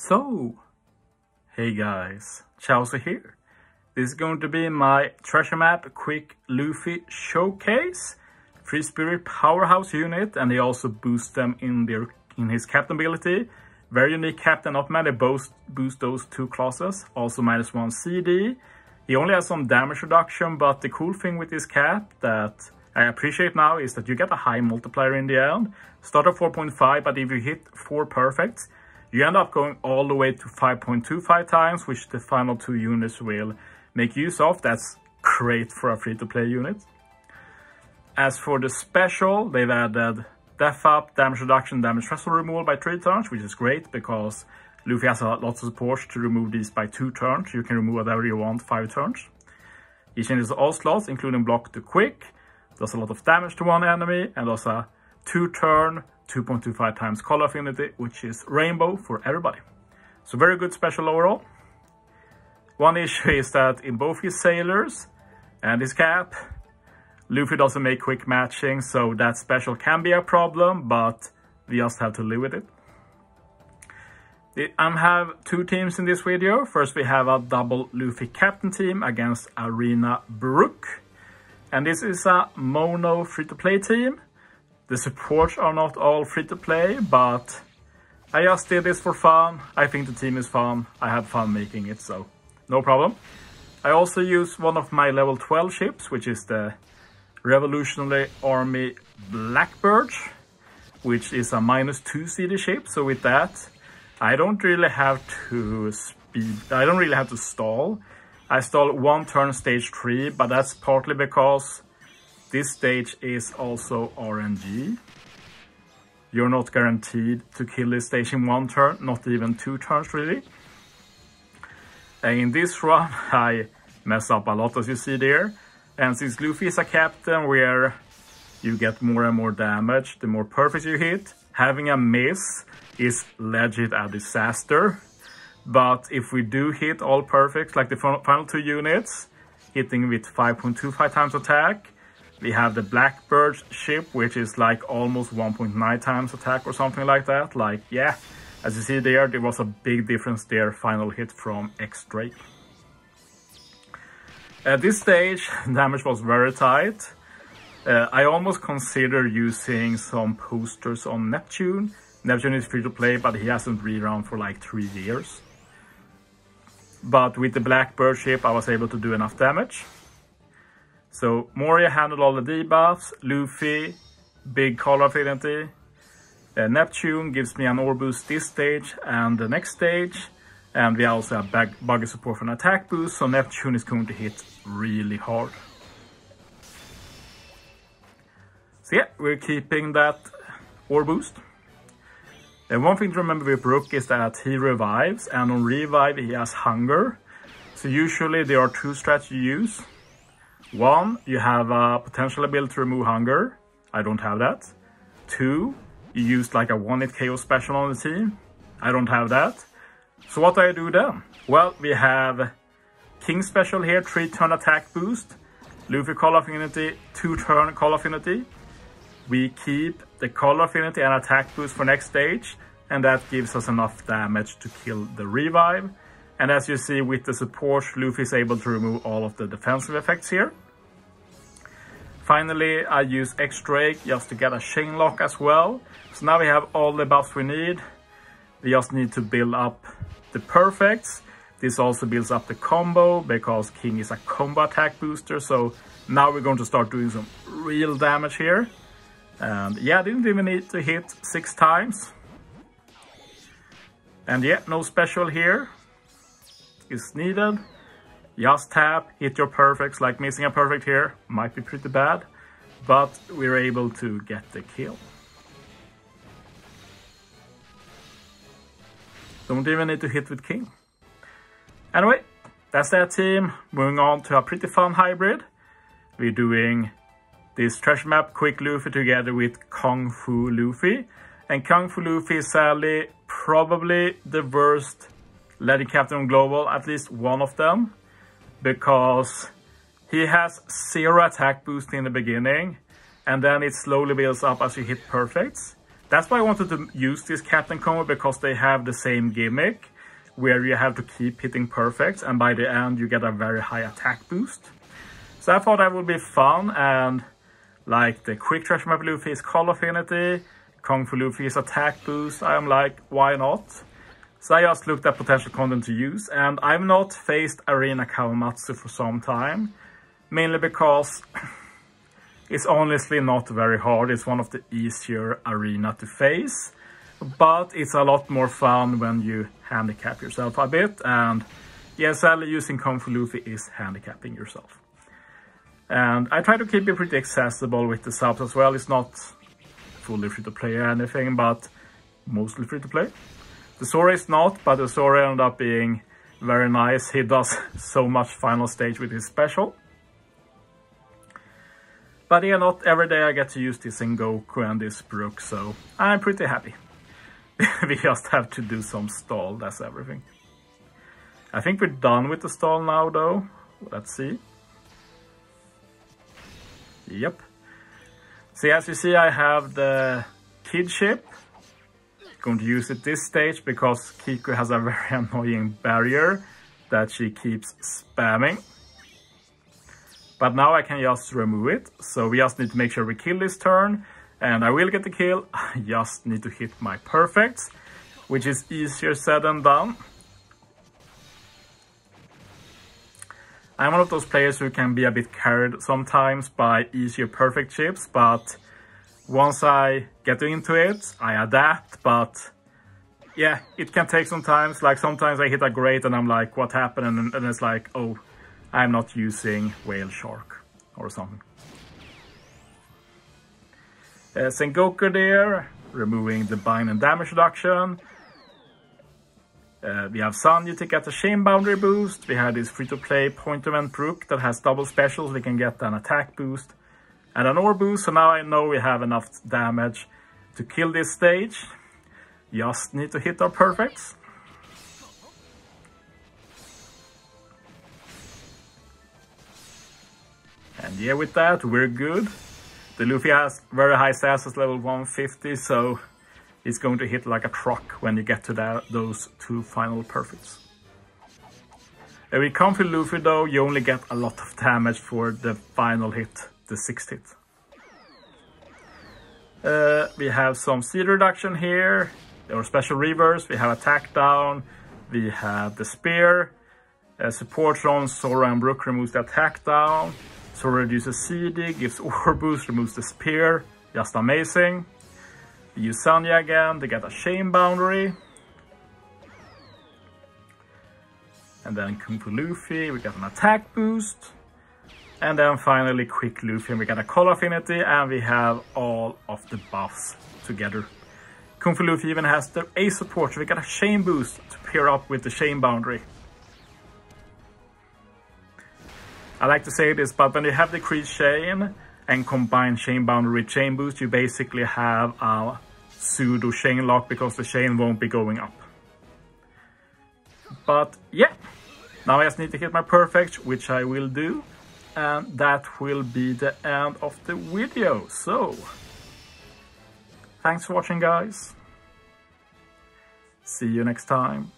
So, hey guys, Chauzu here. This is going to be my treasure map quick Luffy showcase. Free Spirit powerhouse unit, and he also boosts them in his captain ability. Very unique captain, not many boost those two classes. Also -1 CD. He only has some damage reduction, but the cool thing with this cap that I appreciate now is that you get a high multiplier in the end. Start at 4.5, but if you hit 4 perfects, you end up going all the way to 5.25 times, which the final 2 units will make use of. That's great for a free-to-play unit. As for the special, they've added death up, damage reduction, damage threshold removal by 3 turns, which is great because Luffy has a lot of support to remove these by 2 turns. You can remove whatever you want 5 turns. He changes all slots, including block to quick, does a lot of damage to one enemy, and does a 2-turn 2.25 times color affinity, which is rainbow for everybody. So very good special overall. One issue is that in both his sailors and his cap, Luffy doesn't make quick matching, so that special can be a problem, but we just have to live with it. I have 2 teams in this video. First we have a double Luffy captain team against Arena Brook. And this is a mono free-to-play team. The supports are not all free-to-play, but I just did this for fun. I think the team is fun. I had fun making it, so no problem. I also use one of my level 12 ships, which is the Revolutionary Army Blackbird, which is a -2 CD ship. So with that, I don't really have to stall. I stall 1 turn stage 3, but that's partly because this stage is also RNG. You're not guaranteed to kill this stage in 1 turn, not even 2 turns really. And in this run, I mess up a lot, as you see there. And since Luffy is a captain where you get more and more damage, the more perfect you hit, having a miss is legit a disaster. But if we do hit all perfect, like the final 2 units, hitting with 5.25 times attack, we have the Blackbird ship, which is like almost 1.9 times attack or something like that. Like, yeah, as you see there was a big difference there, final hit from X-Drake. At this stage, damage was very tight. I almost consider using some posters on Neptune. Neptune is free to play, but he hasn't rerun for like 3 years. But with the Blackbird ship, I was able to do enough damage. So Moria handled all the debuffs, Luffy, big color affinity. Neptune gives me an ore boost this stage and the next stage. And we also have buggy support for an attack boost, so Neptune is going to hit really hard. So yeah, we're keeping that ore boost. And one thing to remember with Brook is that he revives, and on revive he has hunger. So usually there are 2 strategies you use. 1, you have a potential ability to remove hunger. I don't have that. 2, you use like a 1-hit KO special on the team. I don't have that. So what do I do then? Well, we have King special here, 3-turn attack boost. Luffy color affinity, 2-turn color affinity. We keep the color affinity and attack boost for next stage, and that gives us enough damage to kill the revive. And as you see with the support, Luffy is able to remove all of the defensive effects here. Finally, I use X-Drake just to get a chain lock as well. So now we have all the buffs we need. We just need to build up the perfects. This also builds up the combo because King is a combo attack booster. So now we're going to start doing some real damage here. And yeah, I didn't even need to hit 6 times. And yeah, no special here is needed. Just tap, hit your perfects. Like missing a perfect here might be pretty bad, but we're able to get the kill. Don't even need to hit with King. Anyway, that's that team. Moving on to a pretty fun hybrid. We're doing this treasure map quick Luffy together with Kung Fu Luffy. And Kung Fu Luffy is sadly probably the worst Legend Captain on Global, at least one of them. Because he has 0 attack boost in the beginning. And then it slowly builds up as you hit perfects. That's why I wanted to use this captain combo, because they have the same gimmick where you have to keep hitting perfects, and by the end you get a very high attack boost. So I thought that would be fun, and like the quick treasure map Luffy is call affinity, Kung Fu Luffy is attack boost, I'm like, why not? So I just looked at potential content to use, and I've not faced Arena Kawamatsu for some time, mainly because it's honestly not very hard. It's one of the easier arena to face, but it's a lot more fun when you handicap yourself a bit, and yes, sadly using Kung Fu Luffy is handicapping yourself. And I try to keep it pretty accessible with the subs as well. It's not fully free to play or anything, but mostly free to play. The Sora is not, but the Sora ended up being very nice. He does so much final stage with his special. But yeah, not every day I get to use this in Goku and this Brook, so I'm pretty happy. We just have to do some stall, that's everything. I think we're done with the stall now though. Let's see. Yep. So as you see, I have the kid ship. Going to use it this stage because Kiku has a very annoying barrier that she keeps spamming. But now I can just remove it. So we just need to make sure we kill this turn. And I will get the kill. I just need to hit my perfects, which is easier said than done. I'm one of those players who can be a bit carried sometimes by easier perfect chips, but once I get into it, I adapt. But yeah, it can take some time. Like sometimes I hit a great and I'm like, what happened? And it's like, oh, I'm not using whale shark or something. Sengoku there, removing the bind and damage reduction. We have Sanji to get a chain boundary boost. We have this free-to-play point event Brook that has double specials. We can get an attack boost and an ore boost. So now I know we have enough damage to kill this stage. Just need to hit our perfects. And yeah, with that, we're good. The Luffy has very high stats, level 150, so it's going to hit like a truck when you get to those two final perfects. With Kung Fu Luffy though, you only get a lot of damage for the final hit, the 6th hit. We have some speed reduction here, or special reverse, we have attack down, we have the spear, support on Sora and Brook removes the attack down, Sora reduces CD, gives ore boost, removes the spear, just amazing. We use Sanji again to get a chain boundary. And then Kung Fu Luffy, we got an attack boost. And then finally Quick Luffy, and we got a call affinity, and we have all of the buffs together. Kung Fu Luffy even has the A support, so we got a chain boost to pair up with the chain boundary. I like to say this, but when you have decreased chain and combine chain boundary with chain boost, you basically have a pseudo chain lock because the chain won't be going up. But yeah, now I just need to hit my perfect, which I will do, and that will be the end of the video. So thanks for watching, guys. See you next time.